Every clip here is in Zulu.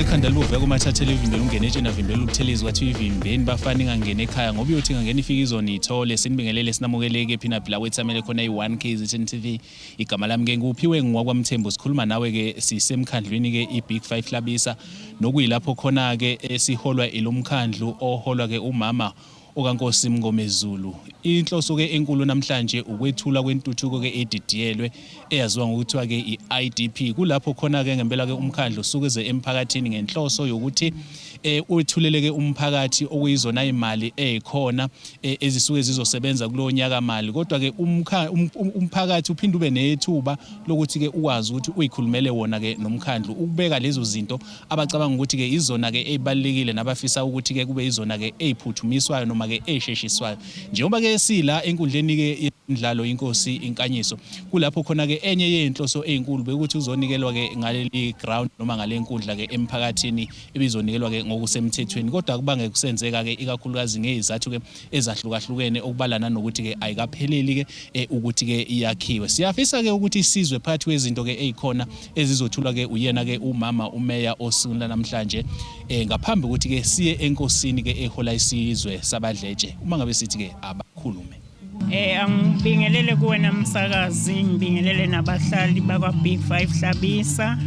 ikhanda luve kumathathela ivimbela ungene etshena vimbela ukuthelezi kwathi ivimbeni bafana ingangena ekhaya ngoba uyothi ngangena ifika izonithole sinibingelele sinamukeleke phina phela wethamele khona i1 KZN TV igama lami ke nguphiwe ngwakwamthembu sikhuluma nawe ke sisemkhandlweni ke iBig 5 Hlabisa nokuyilapho khona ke siholwa ilomkhandlu oholwa ke umama okaNkosi Mngomezulu. Inhloso ke enkulu namhlanje ukwethula kwentuthuko ke edidiyelwe eyaziwa ngokuthiwa ke iIDP. Kulapho khona ke ngempela ke umkhandlu sukeze emphakathini ngenhloso yokuthi uthulele ke umphakathi okuyizona imali ezikhona ezisuke zizosebenza kulo nyaka mali. Kodwa ke umphakathi uphinde ube nethuba lokuthi ke ukwazi ukuthi uyikhulumele wona ke nomkhandlu ukubeka lezo zinto abacabanga ukuthi ke izona ke ezibalekile nabafisa ukuthi ke kube izona ke eziphuthumiswayo noma ke esheshiswayo. Njengoba ke sila enkundleni ke imidlalo inkosi inkanyiso kulapho khona ke enye yenhloso ezinkulu bekuthi uzonikelwa ke ngaleli ground noma ngale nkundla ke emphakathini ebizonikelwa ke ngokusemthethweni. Kodwa kubange kusenzeka ke ikakhulukazi ngezathu ke ezahlukahlukene okubalana nokuthi ke ayikapheleli ke ukuthi ke iyakhiwe. Siyafisa ke ukuthi isizwe phakathi kwezinto ke ezikhona ezizothulwa ke uyena ke umama umeya osula namhlanje ngaphambi ukuthi ke siye enkosini ke ehola isizwe sabadleje uma ngabe sithi ke abakhulume. Angibingelele kuwena msakazi, ngibingelele nabahlali bakwa Big 5 Hlabisa.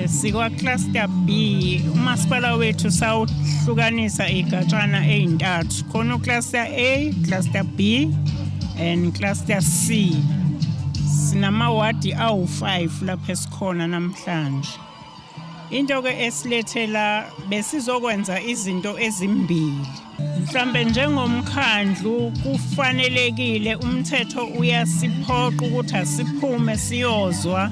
Sikwa cluster B, umasipala wethu sawuhlukanisa igatshana ezintathu. Khona cluster A, cluster B and cluster C. Sinamawadi awu5 lapha esikhona namhlanje. Into ke esilethela besizokwenza izinto ezimbili. Mhlambe njengomkhandlu kufanelekile umthetho uyasiphoqa ukuthi asiphume siyozwa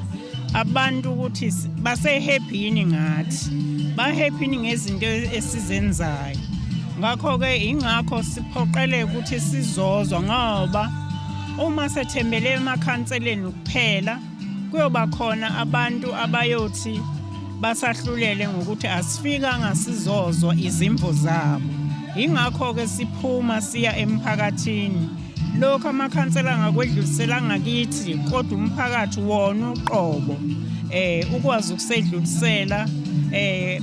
abantu ukuthi base happy yini ngathi. Ba happy ngezinto esizenzayo. Ngakho ke ingakho siphoqeleke ukuthi sizozwa ngoba uma sethembele emakhanseleni kuphela kuyoba khona abantu abayothi basahlulele ngokuthi asifika ngasizozwa izimvo zabo. Ingakho ke siphuma siya emphakathini. Lokho amakhansela ngakwedlulisela ngakithi kodwa umphakathi wona uqobo ukwazi ukusedlulisela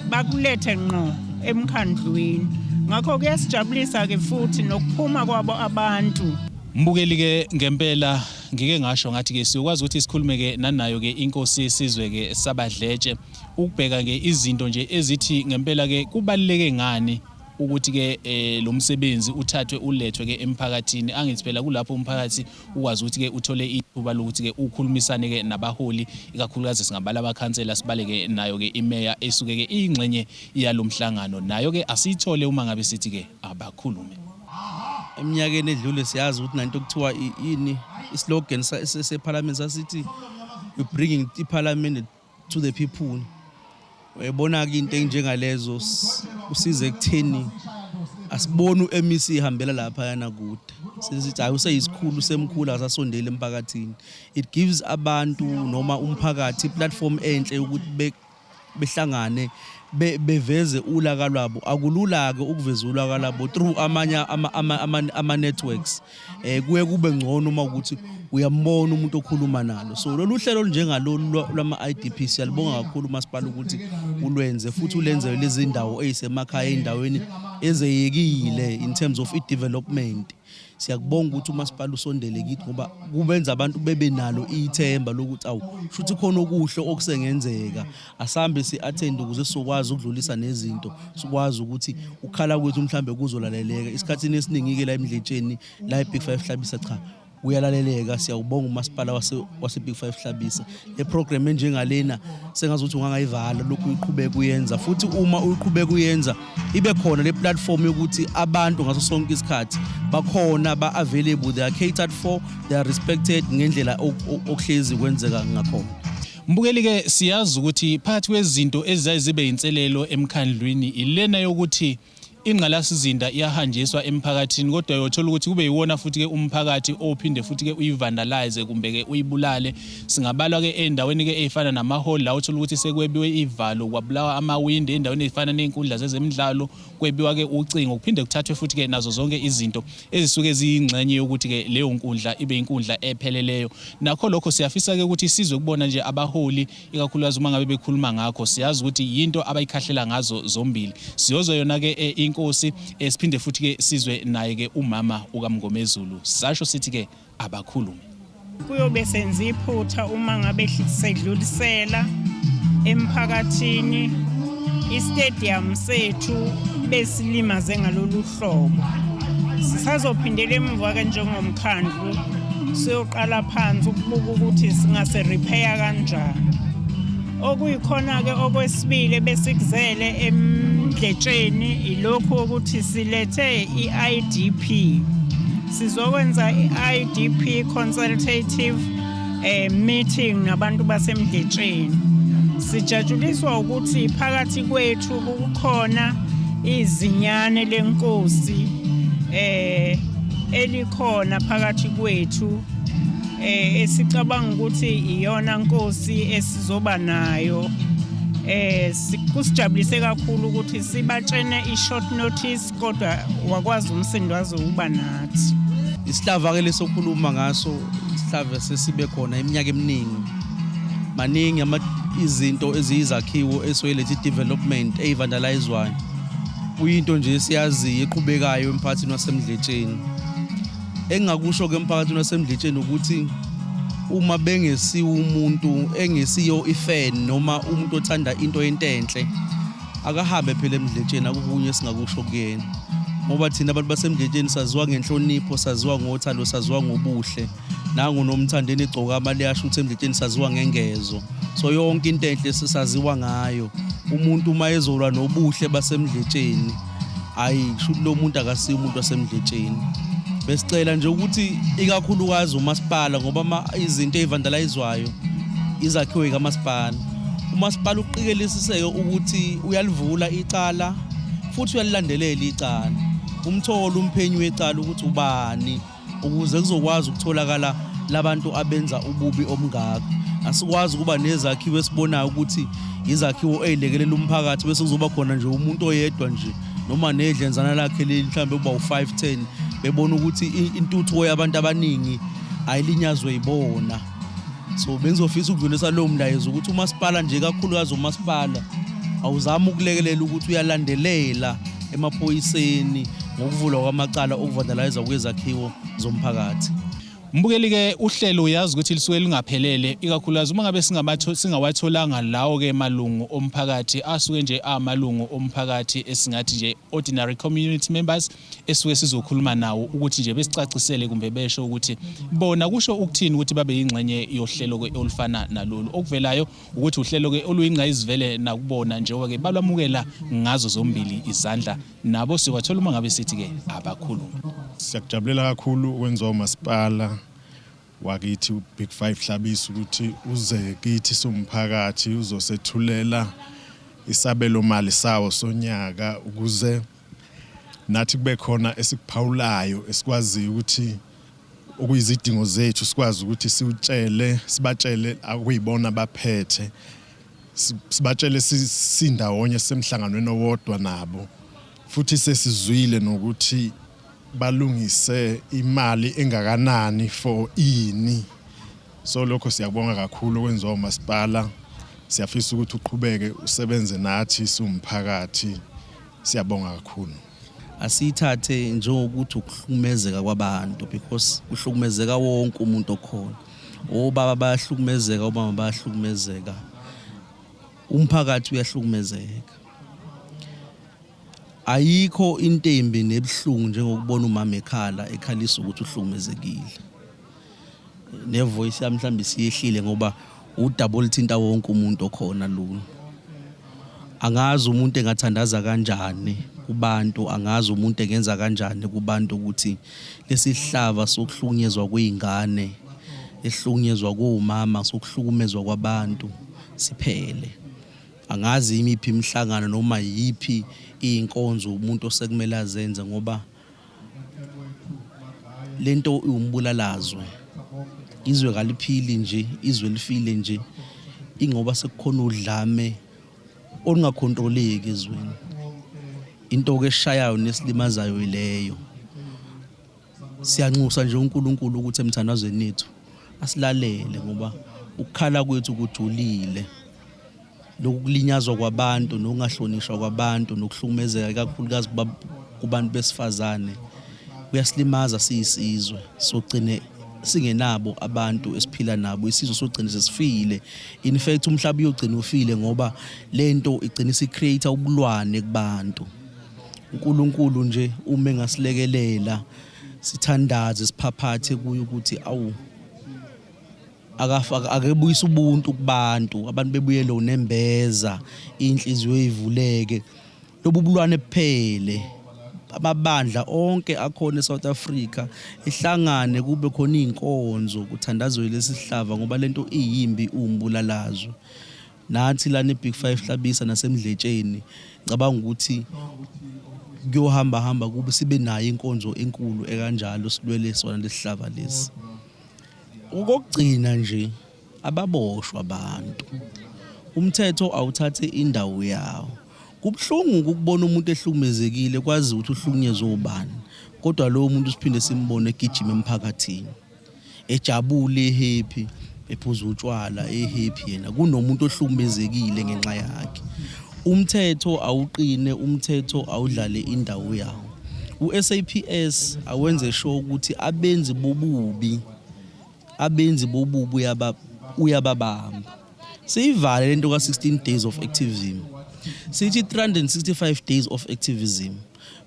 bakulethe ngqo emkhandlweni. Ngakho kuyasijabulisa ke futhi nokuphuma kwabo abantu. Mbukeli ke ngempela ngike ngasho ngathi ke siyokwazi ukuthi sikhulume ke nanayo ke inkosi yesizwe ke sabadleje ukubheka ke izinto nje ezithi ngempela ke kubaluleke ngani ukuthi ke lo msebenzi uthathwe ulethwe ke emphakathini. Angithi phela kulapho umphakathi ukwazi ukuthi ke uthole ithuba lokuthi ke ukhulumisane ke nabaholi ikakhulukazi singabala abakhansela sibaleke nayo ke imeya esuke ke ingxenye yalomhlangano nayo ke asiyithole uma ngabe sithi ke abakhulume. Eminyakeni edlule siyazi ukuthi nanto kuthiwa ini islogan separliament sasithi we bringing the parliament to the people. Uyabona ke into enjengalezo usize ekutheni asibone uMEC ihambela lapha yana kude. Sithi hayi useyisikhulu semkhulu asasondele emphakathini. It gives abantu noma umphakathi platform enhle ukuthi behlangane beveze ulaka lwabo. Akulula ke ukuveza ulaka lwabo through amanye ama networks. Kuye kube ngcono uma ukuthi uyambona umuntu okhuluma nalo. So lolu hlelo njengalolu lwama IDP siyalibonga kakhulu masipala ukuthi ulwenze futhi ulenze lezi ndawo ezisemakhaya endaweni ezeyekile in terms of development. Siyakubonga ukuthi umasipala usondele kithi ngoba kubenza abantu bebe nalo ithemba lokuthi futhi khona okuhle okusengenzeka. Asambe si-attend ukuze sokwazi ukudlulisa nezinto. Sikwazi ukuthi ukhala kwethu mhlambe kuzolaleleka. Isikhathini esiningi ke la emidletsheni la iBig 5 Hlabisa cha uyalaleleka. Siyawubonga umasipala wase Big 5 Hlabisa. Le program enjengalena sengazuthi ungangayivala lokhu uqhubeka uyenza futhi uma uqhubeka uyenza ibe khona le platform yokuthi abantu ngaso sonke isikhathi bakhona ba available, they are catered for, they are respected ngendlela okuhlezi kwenzeka ngakhona. Mbukeli ke siyazi ukuthi phakathi kwezinto ezizayizibe inselelo emkhandlwini ilena yokuthi ingqalasizinda iyahanjiswa emphakathini kodwa uyothola ukuthi kube yiwona futhi ke umphakathi ophinde futhi ke uyivandalize kumbe ke uyibulale. Singabalwa ke endaweni ke ezifana namahall la uthola ukuthi sekwebiwe ivalo kwabulawa amawindi endaweni ezifana neinkundla zezemidlalo kwebiwa ke ucingo kuphinde kuthathwe futhi ke nazo zonke izinto ezisuke ziyingxenye yokuthi ke leyo nkundla ibe inkundla epheleleyo. Nakho lokho siyafisa ke ukuthi sizwe kubona nje abaholi ikakhulukazi uma ngabe bekhuluma ngakho siyazi ukuthi yinto abayikhahlela ngazo zombili. Siyozwa yona ke inkosi siphinde futhi ke sizwe naye ke umama ukaMngomezulu sasho sithi ke abakhulumi. Kuyobe senza iphutha uma ngabe sedlulisela emphakathini istadium sethu besilimaze ngalolu hlobo. Sisazophindela emuva ke njengomkhandlu siyoqala phansi ukubuka ukuthi singase repair kanjani. Okuyikhona ke okwesibili besikuzele emdletsheni ilokho ukuthi silethe iIDP. Sizokwenza iIDP consultative meeting nabantu basemdletsheni. Sijajuliswa ukuthi phakathi kwethu kukhona izinyane lenkosi elikhona phakathi kwethu esicabanga ukuthi iyona nkosi esizoba nayo. Kusijabulise kakhulu ukuthi sibatshene ishort notice kodwa wakwazi umsindo wazokuba nathi. Isihlava ke lesokhuluma ngaso isihlava sesibe khona iminyaka eminingi. Maningi izinto eziyizakhiwo esoyilethe development eyivandalizwayo. Kuyinto nje siyazi eqhubekayo emphakathini wasemdletsheni. Engakusho ke emphakathini wasemdletsheni ukuthi uma bengesiwe umuntu engesiyo ifan noma umuntu othanda into enhle akahambe phela emdletsheni akukunye singakusho kuyena. Ngoba thina abantu basemdletsheni saziwa ngenhlonipho, saziwa ngothando, saziwa ngobuhle. Nangu nomthandeni egcoka amali yasho ukuthi emdletsheni saziwa ngengezo. So yonke into enhle sisaziwa ngayo. Umuntu uma ezolwa nobuhle basemdletsheni ayisho lo muntu akasiyo umuntu wasemdletsheni. Besicela nje ukuthi ikakhulukazi umasipala ngoba izinto ezivandalizwayo izakhiwe kamasipala. Umasipala uqikelisiseke ukuthi uyalivula icala futhi uyalilandelela icala. Umtholo umphenyi wecala ukuthi ubani ukuze kuzokwazi ukutholakala labantu abenza ububi omngaka. Asikwazi kuba nezakhiwo esibonayo ukuthi izakhiwo ezilekelela umphakathi bese kuzoba khona nje umuntu oyedwa nje noma nedlenzana lakhe leli mhlambe kuba u510 bebona ukuthi intuthuko yabantu abaningi ayilinyazwe yibona. So bengizofisa ukudlulisa lo mlayezo ukuthi umasipala nje kakhulukazi umasipala awuzama ukulekelela ukuthi uyalandelela emaphoyiseni ngokuvulwa kwamacala okuvandaliza kwezakhiwo zomphakathi. Mbukeli ke uhlelo uyazi ukuthi lisuke lingaphelele ikakhulukazi uma ngabe singawatholanga lawo ke malungu omphakathi asuke nje amalungu omphakathi esingathi nje ordinary community members esuke sizokhuluma nawo ukuthi nje besicacisele kumbe besho ukuthi bona kusho ukuthini ukuthi babe yingxenye yohlelo ke olufana nalolu. Okuvelayo ukuthi uhlelo ke oluyingqayizivele nakubona njengoba ke balwamukela ngazo zombili izandla nabo sikwathola uma ngabe sithi ke abakhuluma. Siyakujabulela kakhulu ukwenza umasipala wakithi uBig 5 Hlabisa ukuthi uze kithi somphakathi uzosethulela isabelo mali sawo sonyaka ukuze nathi kube khona esikuphawulayo esikwazi ukuthi okuyizidingo zethu sikwazi ukuthi sibatshele akuyibona baphethe sibatshele sindawonye semhlanganweni owodwa nabo futhi sesizwile nokuthi balungise imali engakanani for ini. So lokho siyabonga kakhulu okwenziwa umasipala. Siyafisa ukuthi uqhubeke usebenze nathi somphakathi. Siyabonga kakhulu. Asithathe njengokuthi ukuhlukumezeka kwabantu because uhlukumezeka wonke umuntu okhona. Obaba bayahlukumezeka, obaba bayahlukumezeka. Umphakathi uyahlukumezeka. Ayikho into embi nebhlungu njengokubona umama ekhalisa ukuthi uhlukumezekile. Nevoice yami mhlambe siyehlile ngoba udouble thinta wonke umuntu okhona lo. Angazi umuntu engathandaza kanjani kubantu, angazi umuntu engenza kanjani kubantu ukuthi lesihlava sokuhlukunyezwa kweingane, ehlukunyezwa komama, sokuhlukumezwa kwabantu siphele. angazi imiphi imhlangano noma yiphi inkonzo umuntu osekumele azenze ngoba lento umbulalizwe izwe kaliphili nje izwe lifile nje ingoba sekukhona udlame olungakontroleki ezweni into ke eshayayo nesilimazayo ileyo siyanxusa nje uNkulunkulu ukuthi emthandazweni ethu asilalele ngoba ukukhala kwethu kujulile lokulinyazwa kwabantu nokungahlonishwa kwabantu nokuhlukumezeka kakhulukazi kubantu besifazane kuyasilimaza siyisizwe sogcine singenabo abantu esiphila nabo isizwe sogcina sesifile in fact umhlaba uyogcina ufile ngoba lento igcina isicreate ubulwane kubantu uNkulunkulu nje uma engasilekelela sithandaze siphaphathe kuye ukuthi awu akebuyisa ubuntu kubantu abantu bebuyele unembeza inhliziyo ezivuleke lobubulwane buphele amabandla onke akhona eSouth Africa ihlangane kube khona inkonzo kuthandazwe lesihlava ngoba lento iyimbi umbulalazo nathi lana eBig 5 hlabisa nasemdletsheni ngicabanga ukuthi kuyohamba kube sibe nayo inkonzo enkulu ekanjalo silwele sona lesihlava lesi ukugcina nje ababoshwa abantu umthetho awuthathe indawo yawo kubhlungu ukubona umuntu ehlukumezekile kwazi ukuthi uhlukunyezwe ubani kodwa lo muntu siphinde simbone egijima emphakathini ejabule happy ephuza utshwala happy yena kunomuntu ohlukumezekile ngenxa yakhe umthetho awuqine umthetho awudlale indawo yawo uSAPS awenze sure ukuthi abenzi bobubi uyababamba siyivale lento ka16 days of activism sithi 365 days of activism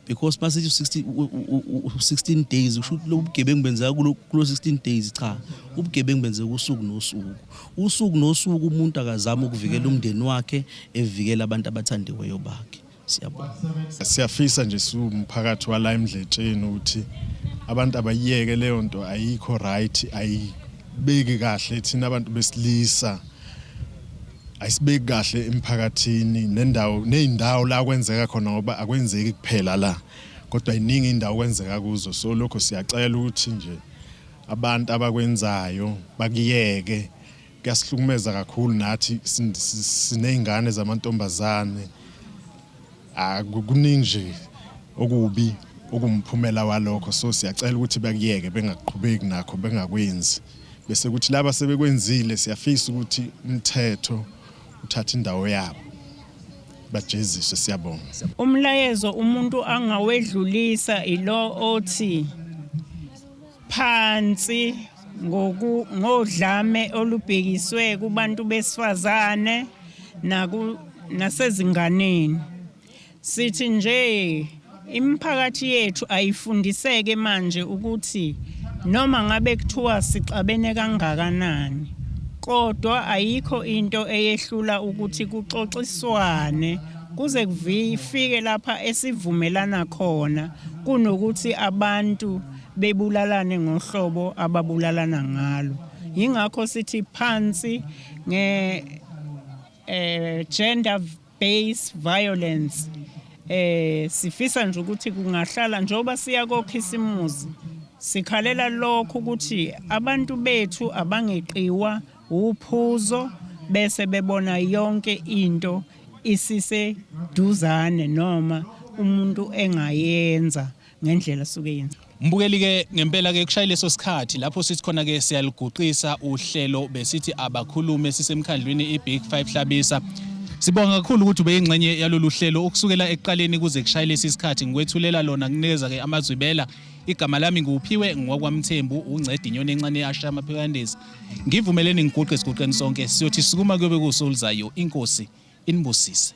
because masithi 16 days usho lo bugebengu benzeka kulo 16 days cha ubugebengu benzeka usuku nosuku umuntu akazama ukuvikela umndeni wakhe evikela abantu abathandiweyo bakhe siyabona siyafisa nje umphakathi wala emdletsheni ukuthi abantu abayiyeke leyo nto ayikho right ayibeki kahle thina abantu besilisa ayisibeki kahle emphakathini neindawo la kwenzeka khona ngoba akwenzeki kuphela la kodwa iningi indawo kwenzeka kuzo so lokho siyacela ukuthi nje abantu abakwenzayo bakiyeke kuyasihlukumeza kakhulu nathi sinezingane zamantombazane akukuningi nje okubi okumphumela walokho so siyacela ukuthi bakiyeke bengaqhubeki nakho bengakwenzi bese kuthi laba sebekwenzile siyafisa ukuthi umthetho uthatha indawo yabo bajeziswe siyabonga umlayezo umuntu angawedlulisa ilo othi phansi ngodlame olubhekiswe kubantu besifazane nasezinganeni sithi nje imiphakathi yethu ayifundiseke manje ukuthi noma ngabe kuthiwa sixabene kangakanani kodwa ayikho into eyehlula ukuthi kuxoxiswane kuze kufike lapha esivumelana khona kunokuthi abantu bebulalane ngohlobo ababulalana ngalo yingakho sithi phansi gender based violence sifisa nje ukuthi kungahlala njoba siya kokhisimuzi sikhalela lokho ukuthi abantu bethu abangeqiwa uphuzo bese bebona yonke into isise duzane noma umuntu engayenza ngendlela suke yenza Mbukeli ke ngempela ke kushaya leso sikhathi lapho sithi khona ke siyaliguqisa uhlelo besithi abakhulume sisemkhandlweni iBig 5 hlabisa sibonga kakhulu ukuthi ube ingxenye yalolu hlelo ukusukela ekuqaleni kuze kushaya lesi sikhathi ngikwethulela lona kunikeza ke amazwibela igama lami nguphiwe ngwakwamthembu uncedi inyoni encane yasha amaphekandezi ngivumeleni ngiguqe siguqeni sonke siyothi sukuma kuyobe kusoluzayo inkosi inibusise